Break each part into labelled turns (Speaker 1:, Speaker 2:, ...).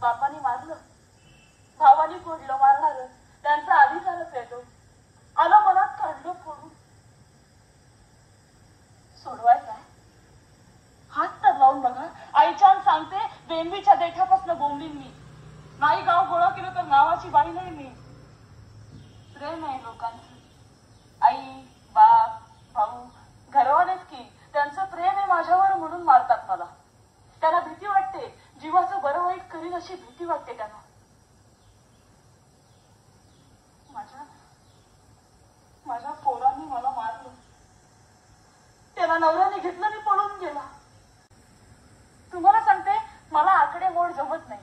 Speaker 1: बापाने मारलं, भावानी फोडलं, मारणार त्यांचा अधिकारच येतो. आलं मनात काढलं फोडून. सोडवायचा हात तर लावून बघा. आईच्यान सांगते, बेंबीच्या देठापासून बोंबीन मी. नाही गाव गोळा केलं तर नावाची बाई नाही मी. प्रेम आहे लोकांचं. आई, बाप, भाऊ, घरवालेच की त्यांचं प्रेम आहे माझ्यावर म्हणून मारतात मला. त्यांना भीती वाटते, जीवाचं बरं वाईट करीन अशी भीती वाटते त्यांना. माझ्या पोरांनी मला मारलं. त्याला नवऱ्याने घेतलं आणि पळून गेला. तुम्हाला सांगते, मला आकडे मोड जमत नाही.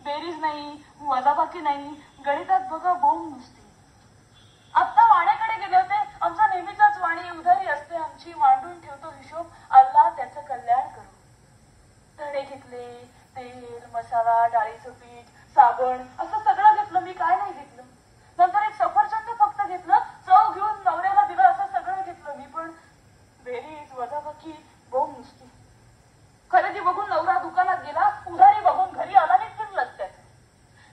Speaker 1: बेरीज नाही, वजाबाकी नाही, गणितात बघा बोंब नुसती. आत्ता वाण्याकडे गेले होते. आमचा नेहमीचाच वाणी उधारी असते आमची. मांडून ठेवतो हिशोब, अल्लाह त्याचं कल्याण करू. धणे घेतले, तेल, मसाला, डाळीचं पीठ, साबण असं सगळं घेतलं. मी काय नाही घेतलं. नंतर एक सफरचंद फक्त घेतलं. चव घेऊन नवऱ्याला दिलं. असं सगळं घेतलं मी. पण बेरीज वजाबाकी बोंब नुसती. खरेदी बघून नवरा दुकानात गेला. उधारी बघून घरी आला आणि फिरलंच त्याचं.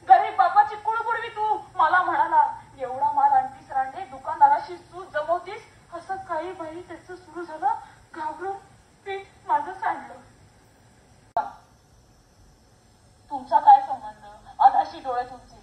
Speaker 1: गरीब बापाची कुळकुळवी तू मला म्हणाला. एवढा माल आणतीस रांडे, दुकानदाराशी सूज जमवतीस. असं काही बाई त्याचं सुरू झालं. घाबरून पीठ माझं सांडलं. तुमचा काय संबंध? अधाशी डोळे तुमचे.